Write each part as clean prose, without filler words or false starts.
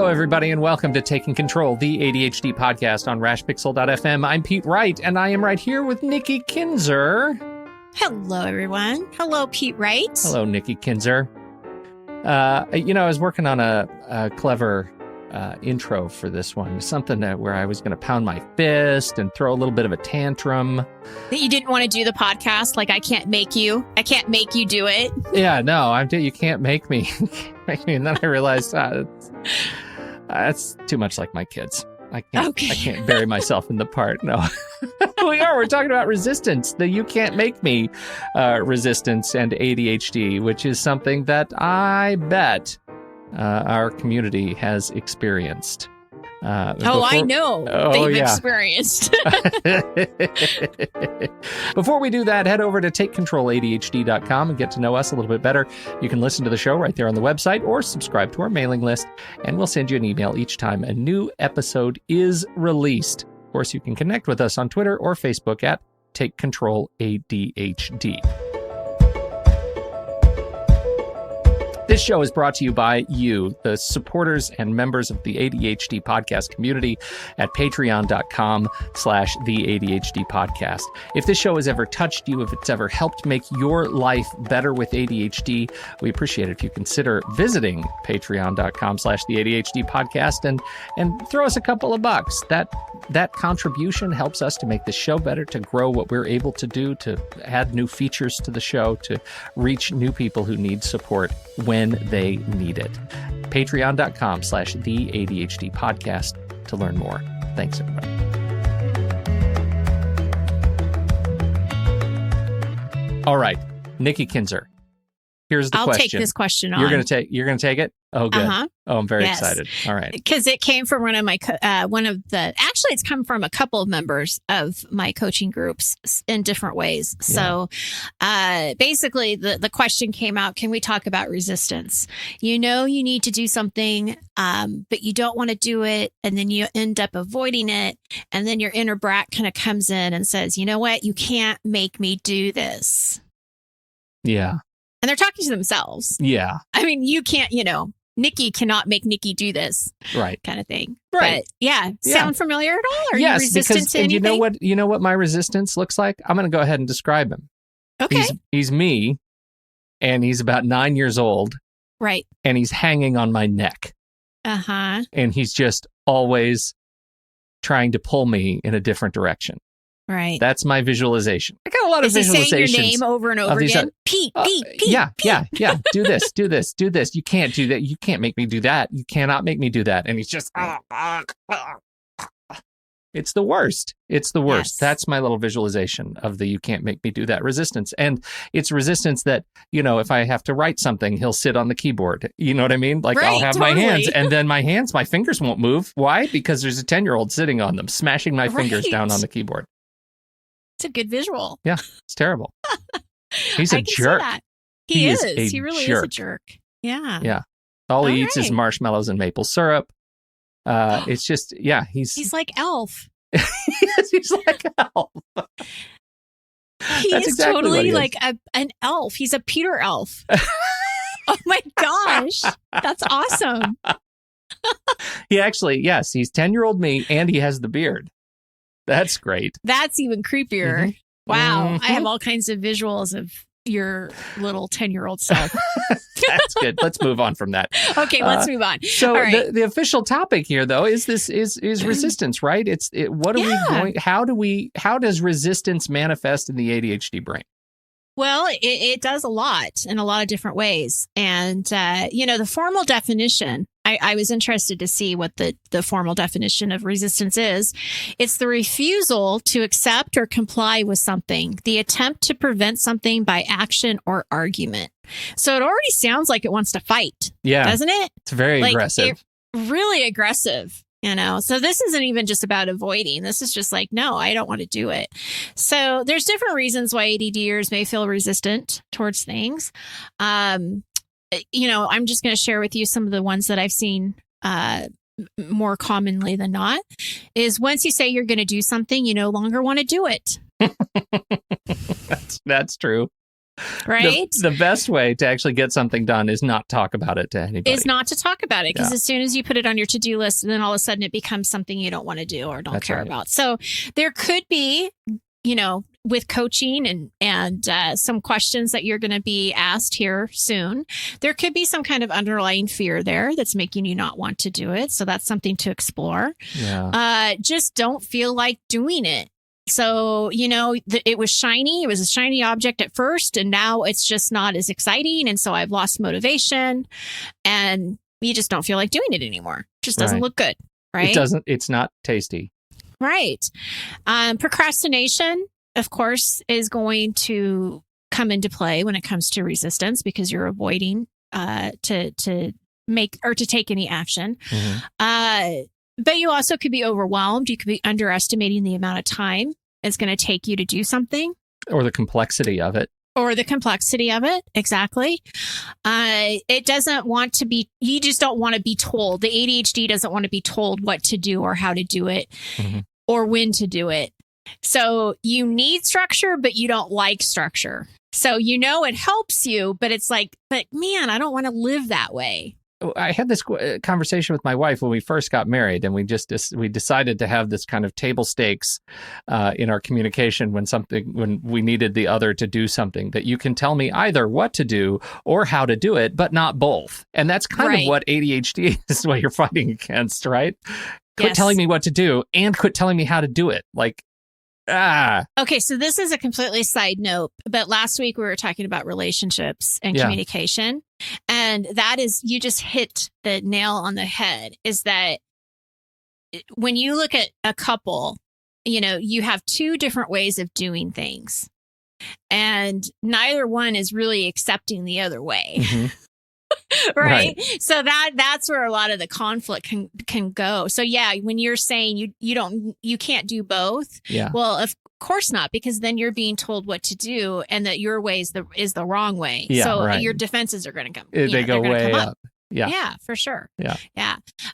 Hello, everybody, and welcome to Taking Control, the ADHD podcast on rashpixel.fm. I'm Pete Wright, and I am right here with Nikki Kinzer. Hello, everyone. Hello, Pete Wright. Hello, Nikki Kinzer. I was working on a clever intro for this one, something where I was going to pound my fist and throw a little bit of a tantrum. That you didn't want to do the podcast, like I can't make you do it. Yeah, no, you can't make me. And then I realized that's too much like my kids. I can't bury myself in the part. No. We're talking about resistance, the you can't make me resistance and ADHD, which is something that I bet our community has experienced. I know they've experienced. Before we do that, head over to takecontroladhd.com and get to know us a little bit better. You can listen to the show right there on the website or subscribe to our mailing list, and we'll send you an email each time a new episode is released. Of course, you can connect with us on Twitter or Facebook at TakeControlADHD. This show is brought to you by you, the supporters and members of the ADHD podcast community at patreon.com/the ADHD podcast. If this show has ever touched you, if it's ever helped make your life better with ADHD, we appreciate it if you consider visiting patreon.com/the ADHD podcast and throw us a couple of bucks. That contribution helps us to make the show better, to grow what we're able to do, to add new features to the show, to reach new people who need support when they need it. Patreon.com/the ADHD podcast to learn more. Thanks, everybody. All right, Nikki Kinzer. Here's the question. I'll take this question on. You're gonna take it? Oh, good. Uh-huh. Oh, I'm very excited. All right. Because it came from actually it's come from a couple of members of my coaching groups in different ways. Yeah. So basically the question came out, can we talk about resistance? You know, you need to do something, but you don't want to do it. And then you end up avoiding it. And then your inner brat kind of comes in and says, you know what? You can't make me do this. Yeah. And they're talking to themselves. Yeah. I mean, you can't, Nikki cannot make Nikki do this. Right. Kind of thing. Right. But sound familiar at all? Are you resistant to anything? You know what my resistance looks like? I'm going to go ahead and describe him. Okay. He's me, and he's about 9 years old. Right. And he's hanging on my neck. Uh-huh. And he's just always trying to pull me in a different direction. Right. That's my visualization. I got a lot of visualizations. Is he saying your name over and over again? Pete. Yeah. Do this. You can't do that. You can't make me do that. You cannot make me do that. And he's just, it's the worst. It's the worst. Yes. That's my little visualization of the you can't make me do that resistance. And it's resistance that, if I have to write something, he'll sit on the keyboard. You know what I mean? Like I'll have my hands and then my fingers won't move. Why? Because there's a 10-year-old sitting on them, smashing my fingers down on the keyboard. It's a good visual. Yeah, it's terrible. He's a jerk. See that. He is. He really is a jerk. Yeah. Yeah. All he eats is marshmallows and maple syrup. It's just, he's like Elf. Yes, he's like Elf. He is exactly totally like an elf. He's a Peter elf. Oh my gosh. That's awesome. He actually, he's 10-year-old me and he has the beard. That's great. That's even creepier. Mm-hmm. Wow. Mm-hmm. I have all kinds of visuals of your little 10-year-old self. That's good. Let's move on from that. Okay, let's move on. So right. the official topic here, though, is resistance, right? How does resistance manifest in the ADHD brain? Well, it does a lot in a lot of different ways. And, the formal definition, I was interested to see what the formal definition of resistance is. It's the refusal to accept or comply with something, the attempt to prevent something by action or argument. So it already sounds like it wants to fight. Yeah. Doesn't it? It's very aggressive. Really aggressive. So this isn't even just about avoiding. This is just like, no, I don't want to do it. So there's different reasons why ADDers may feel resistant towards things. I'm just going to share with you some of the ones that I've seen more commonly than not is once you say you're going to do something, you no longer want to do it. That's true. Right? The best way to actually get something done is not talk about it to anybody. Is not to talk about it, because as soon as you put it on your to-do list, and then all of a sudden it becomes something you don't want to do or don't care about. So there could be, with coaching and some questions that you're going to be asked here soon, there could be some kind of underlying fear there that's making you not want to do it. So that's something to explore. Yeah. Just don't feel like doing it. So, it was shiny. It was a shiny object at first, and now it's just not as exciting. And so I've lost motivation, and you just don't feel like doing it anymore. It just doesn't look good, right? It's not tasty. Right. Procrastination, of course, is going to come into play when it comes to resistance, because you're avoiding to make or to take any action. Mm-hmm. But you also could be overwhelmed. You could be underestimating the amount of time it's going to take you to do something. Or the complexity of it. Exactly. It doesn't want to be, you just don't want to be told. The ADHD doesn't want to be told what to do or how to do it or when to do it. So you need structure, but you don't like structure. So it helps you, but it's like, but man, I don't want to live that way. I had this conversation with my wife when we first got married, and we decided to have this kind of table stakes in our communication when we needed the other to do something, that you can tell me either what to do or how to do it, but not both. And that's kind of what ADHD is, what you're fighting against, right? Quit telling me what to do and quit telling me how to do it. Okay, so this is a completely side note, but last week we were talking about relationships and communication. And that is, you just hit the nail on the head, is that when you look at a couple, you have two different ways of doing things, and neither one is really accepting the other way. Mm-hmm. Right? So that's where a lot of the conflict can go. So when you're saying you can't do both. Yeah. Well, of course not, because then you're being told what to do, and that your way is the wrong way. Yeah, so your defenses are going to come. They go way up. Yeah, for sure. Yeah.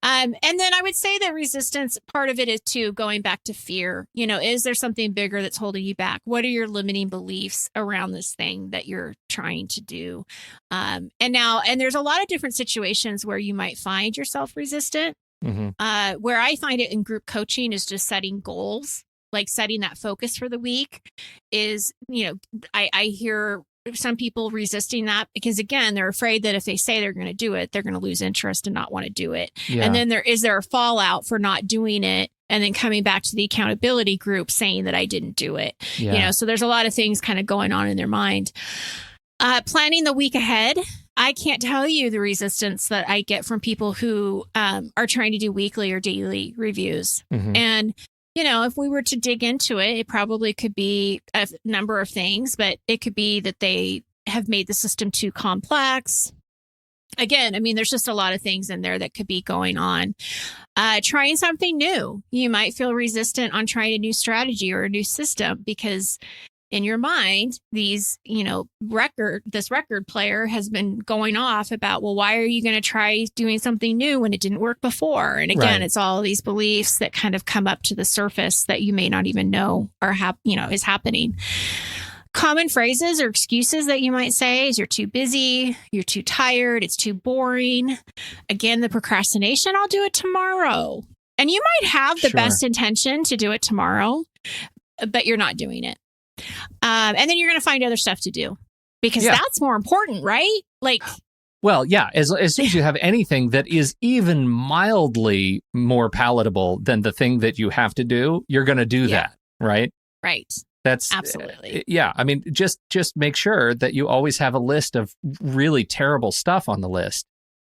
And then I would say that resistance, part of it is too going back to fear. Is there something bigger that's holding you back? What are your limiting beliefs around this thing that you're trying to do? And there's a lot of different situations where you might find yourself resistant. Mm-hmm. Where I find it in group coaching is just setting goals, like setting that focus for the week is, I hear some people resisting that because, again, they're afraid that if they say they're going to do it, they're going to lose interest and not want to do it. Yeah. And then is there a fallout for not doing it and then coming back to the accountability group saying that I didn't do it? Yeah. So there's a lot of things kind of going on in their mind. Planning the week ahead. I can't tell you the resistance that I get from people who are trying to do weekly or daily reviews. Mm-hmm. And if we were to dig into it, it probably could be a number of things, but it could be that they have made the system too complex. Again, there's just a lot of things in there that could be going on. Trying something new. You might feel resistant on trying a new strategy or a new system because in your mind, this record player has been going off about, well, why are you going to try doing something new when it didn't work before? And again, It's all these beliefs that kind of come up to the surface that you may not even know is happening. Common phrases or excuses that you might say is you're too busy, you're too tired, it's too boring. Again, the procrastination, I'll do it tomorrow. And you might have the best intention to do it tomorrow, but you're not doing it. And then you're going to find other stuff to do because that's more important, right? Well, yeah, as soon as you have anything that is even mildly more palatable than the thing that you have to do, you're going to do that, right? Right. That's absolutely. Just make sure that you always have a list of really terrible stuff on the list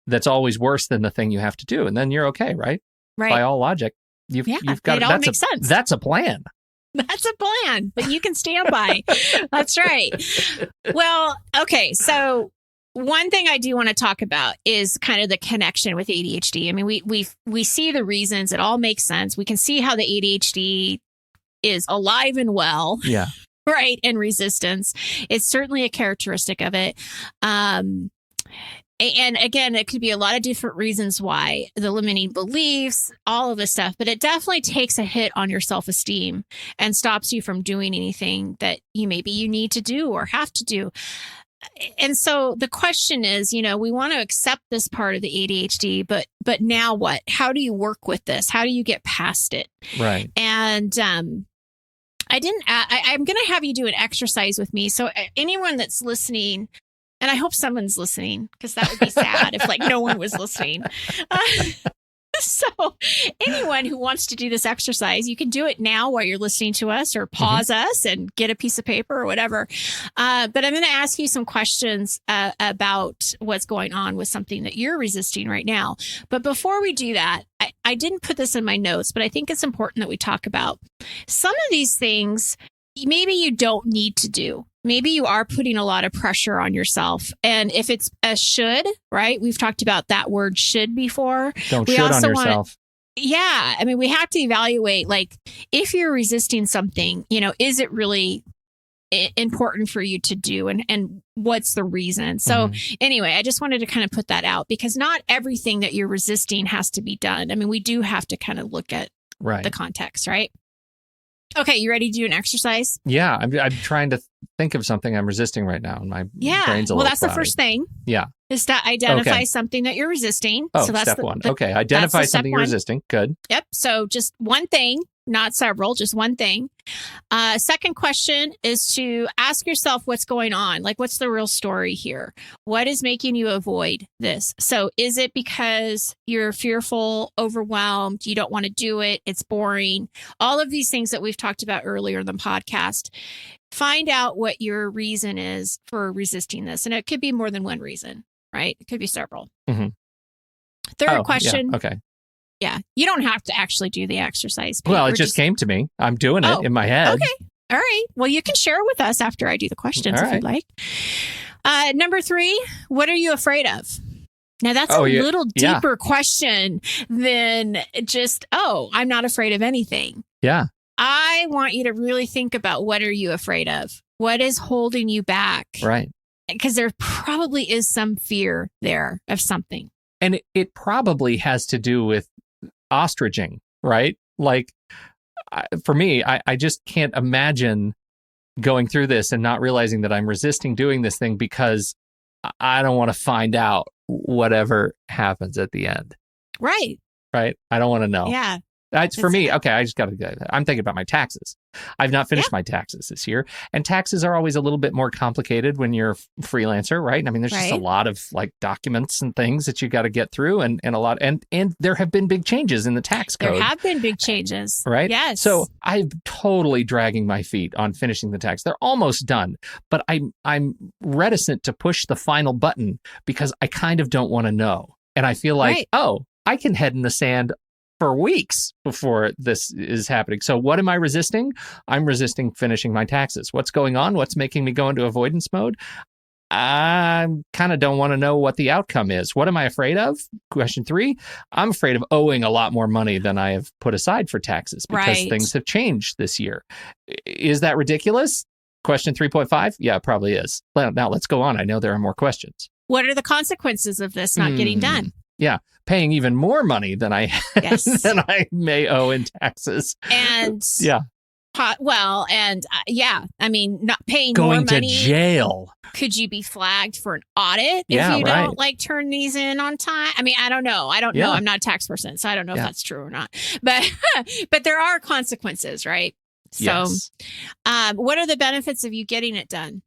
that's always worse than the thing you have to do. And then you're okay, right? Right. By all logic, you've got it all makes sense. That's a plan. That's a plan that you can stand by. That's right. Well, okay. So one thing I do want to talk about is kind of the connection with ADHD. We see the reasons. It all makes sense. We can see how the ADHD is alive and well. Yeah. Right. And resistance. It's certainly a characteristic of it. And again, it could be a lot of different reasons why, the limiting beliefs, all of this stuff, but it definitely takes a hit on your self-esteem and stops you from doing anything that you need to do or have to do. And so the question is, we want to accept this part of the ADHD, but now what? How do you work with this? How do you get past it? Right. And I'm going to have you do an exercise with me. So anyone that's listening, and I hope someone's listening, because that would be sad if no one was listening. So anyone who wants to do this exercise, you can do it now while you're listening to us, or pause us and get a piece of paper or whatever. But I'm going to ask you some questions about what's going on with something that you're resisting right now. But before we do that, I didn't put this in my notes, but I think it's important that we talk about some of these things. Maybe you don't need to do. Maybe you are putting a lot of pressure on yourself. And if it's a should, right? We've talked about that word should before. Don't should on yourself. Yeah. I mean, we have to evaluate, if you're resisting something, is it really important for you to do? And what's the reason? So anyway, I just wanted to kind of put that out, because not everything that you're resisting has to be done. I mean, we do have to kind of look at the context, right? Okay, you ready to do an exercise? Yeah, I'm trying to think of something I'm resisting right now, and my brain's a little that's cloudy. the first thing. Yeah. Is to identify something that you're resisting. Oh, so that's step one. Okay, identify something you're resisting. Good. Yep. So just one thing, not several, just one thing. Second question is to ask yourself what's going on. What's the real story here? What is making you avoid this? So is it because you're fearful, overwhelmed, you don't want to do it, it's boring? All of these things that we've talked about earlier in the podcast. Find out what your reason is for resisting this. And it could be more than one reason, right? It could be several. Third question. Yeah. Okay. Yeah. You don't have to actually do the exercise. Pete. Well, it just came to me. I'm doing it in my head. Okay. All right. Well, you can share with us after I do the questions if you'd like. Number 3, what are you afraid of? Now, that's a little deeper question than just, I'm not afraid of anything. Yeah. I want you to really think about, what are you afraid of? What is holding you back? Right. Because there probably is some fear there of something. And it probably has to do with ostriching, right? For me, I just can't imagine going through this and not realizing that I'm resisting doing this thing because I don't want to find out whatever happens at the end. Right. Right. I don't want to know. Yeah. For me, okay, I just got to I'm thinking about my taxes. I've not finished my taxes this year. And taxes are always a little bit more complicated when you're a freelancer, right? I mean, there's just a lot of documents and things that you got to get through, and a lot. And there have been big changes in the tax code. There have been big changes. Right? Yes. So I'm totally dragging my feet on finishing the tax. They're almost done, but I'm reticent to push the final button because I kind of don't want to know. And I feel like, I can head in the sand for weeks before this is happening. So what am I resisting? I'm resisting finishing my taxes. What's going on? What's making me go into avoidance mode? I kind of don't want to know what the outcome is. What am I afraid of? Question 3, I'm afraid of owing a lot more money than I have put aside for taxes because things have changed this year. Is that ridiculous? Question 3.5? Yeah, it probably is. Well, now let's go on. I know there are more questions. What are the consequences of this not getting done? Yeah, paying even more money than I than I may owe in taxes. And I mean, not paying going more money. Going to jail. Could you be flagged for an audit if you don't turn these in on time? I mean, I don't know. know. I'm not a tax person, so I don't know if that's true or not. But but there are consequences, right? So, what are the benefits of you getting it done?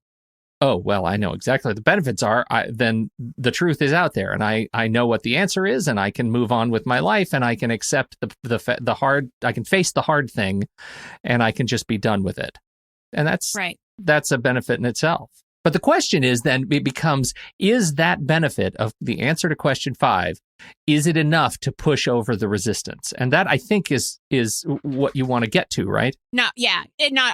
Oh, well, I know exactly what the benefits are. Then the truth is out there, and I know what the answer is, and I can move on with my life, and I can accept the hard. I can face the hard thing, and I can just be done with it. And that's a benefit in itself. But the question is then it becomes: is that benefit of the answer to question 5? Is it enough to push over the resistance? And that, I think, is what you want to get to, right? Not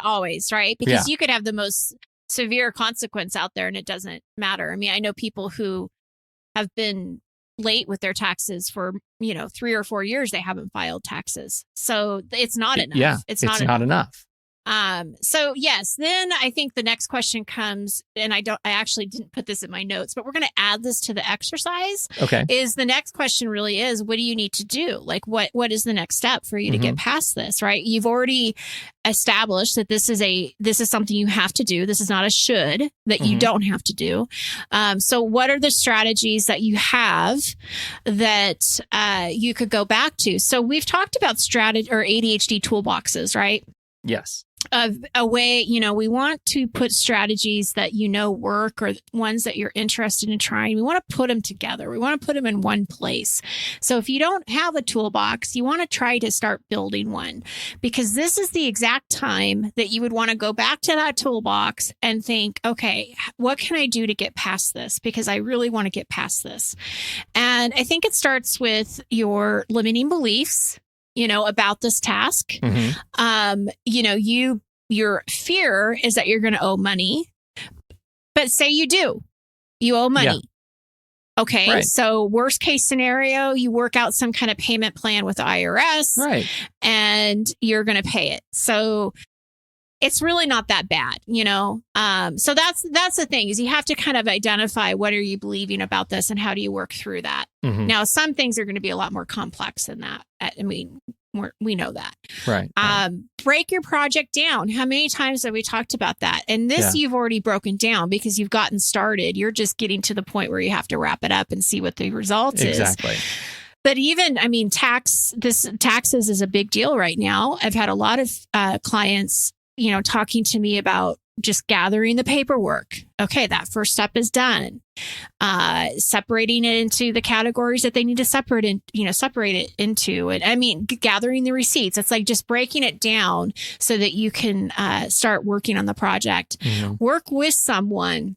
always, right? Because you could have the most severe consequence out there and it doesn't matter. I mean, I know people who have been late with their taxes for 3 or 4 years. They haven't filed taxes, so it's not enough. Yeah, it's not enough. So yes, then I think the next question comes, and I actually didn't put this in my notes, but we're going to add this to the exercise. Okay. Is the next question really is, what do you need to do? Like, what is the next step for you to get past this, right? You've already established that this is something you have to do. This is not a should that you don't have to do. So what are the strategies that you have that, you could go back to? So we've talked about strategy or ADHD toolboxes, right? Yes. A way, we want to put strategies that work or ones that you're interested in trying. We want to put them together. We want to put them in one place. So if you don't have a toolbox, you want to try to start building one, because this is the exact time that you would want to go back to that toolbox and think, okay, what can I do to get past this? Because I really want to get past this. And I think it starts with your limiting beliefs, about this task. Your fear is that you're going to owe money, but say you owe money. Yeah. Okay. Right. So worst case scenario, you work out some kind of payment plan with the IRS, right, and you're going to pay it. So it's really not that bad, So that's the thing, is you have to kind of identify what are you believing about this and how do you work through that. Now, some things are going to be a lot more complex than that. I mean, we know that. Right. Break your project down. How many times have we talked about that? And this you've already broken down because you've gotten started. You're just getting to the point where you have to wrap it up and see what the results is. Exactly. But even, taxes is a big deal right now. I've had a lot of clients talking to me about just gathering the paperwork. Okay, that first step is done. Separating it into the categories that they need to separate it into. And gathering the receipts. It's like just breaking it down so that you can start working on the project. Work with someone.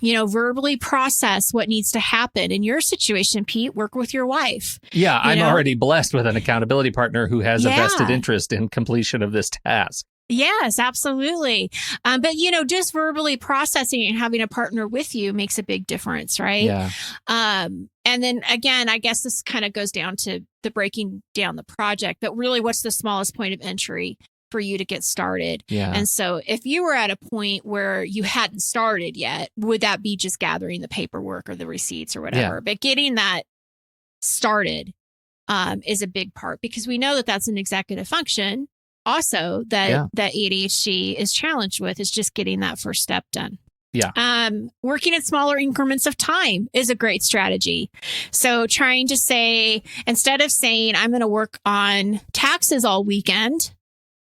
Verbally process what needs to happen. In your situation, Pete, work with your wife. Yeah, I'm already blessed with an accountability partner who has a vested interest in completion of this task. Yes, absolutely. But, just verbally processing and having a partner with you makes a big difference, right? Yeah. And then again, I guess this kind of goes down to the breaking down the project, but really what's the smallest point of entry for you to get started? Yeah. And so if you were at a point where you hadn't started yet, would that be just gathering the paperwork or the receipts or whatever? Yeah. But getting that started is a big part, because we know that that's an executive function. Also, that ADHD is challenged with is just getting that first step done. Yeah. Working at smaller increments of time is a great strategy. So trying to say, instead of saying, I'm going to work on taxes all weekend,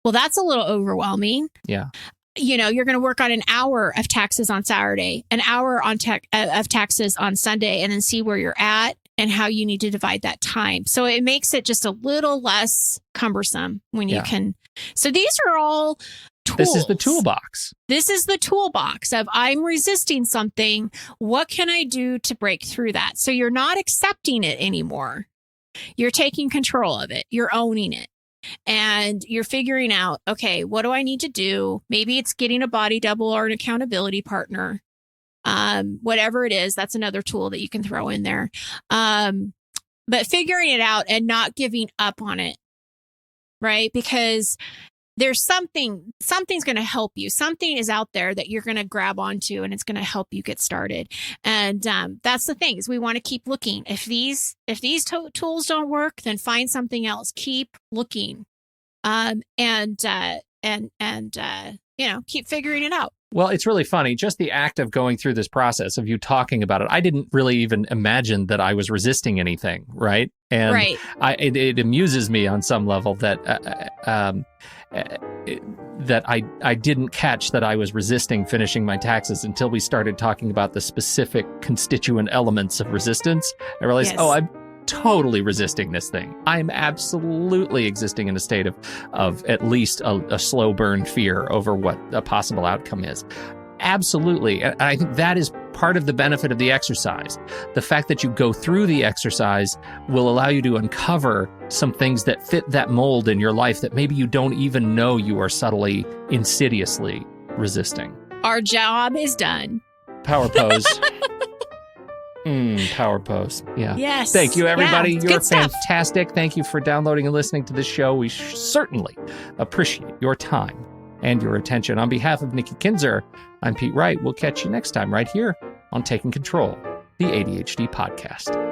well, that's a little overwhelming. Yeah. You're going to work on an hour of taxes on Saturday, an hour on of taxes on Sunday, and then see where you're at and how you need to divide that time. So it makes it just a little less cumbersome when you can. So these are all tools. This is the toolbox. This is the toolbox of, I'm resisting something. What can I do to break through that? So you're not accepting it anymore. You're taking control of it. You're owning it. And you're figuring out, okay, what do I need to do? Maybe it's getting a body double or an accountability partner. Whatever it is, that's another tool that you can throw in there. But figuring it out and not giving up on it, right? Because there's something's going to help you. Something is out there that you're going to grab onto, and it's going to help you get started. And that's the thing, is we want to keep looking. If these tools don't work, then find something else. Keep looking, and keep figuring it out. Well, it's really funny. Just the act of going through this process of you talking about it, I didn't really even imagine that I was resisting anything, right? And right. It amuses me on some level that I didn't catch that I was resisting finishing my taxes until we started talking about the specific constituent elements of resistance. I realized, I'm totally resisting this thing. I'm absolutely existing in a state of at least a slow burn fear over what a possible outcome is. Absolutely. And I think that is part of the benefit of the exercise. The fact that you go through the exercise will allow you to uncover some things that fit that mold in your life that maybe you don't even know you are subtly, insidiously resisting. Our job is done. Power pose. Power pose. Yeah. Yes. Thank you, everybody. Yeah, you're fantastic. Thank you for downloading and listening to this show. We certainly appreciate your time and your attention. On behalf of Nikki Kinzer, I'm Pete Wright. We'll catch you next time right here on Taking Control, the ADHD podcast.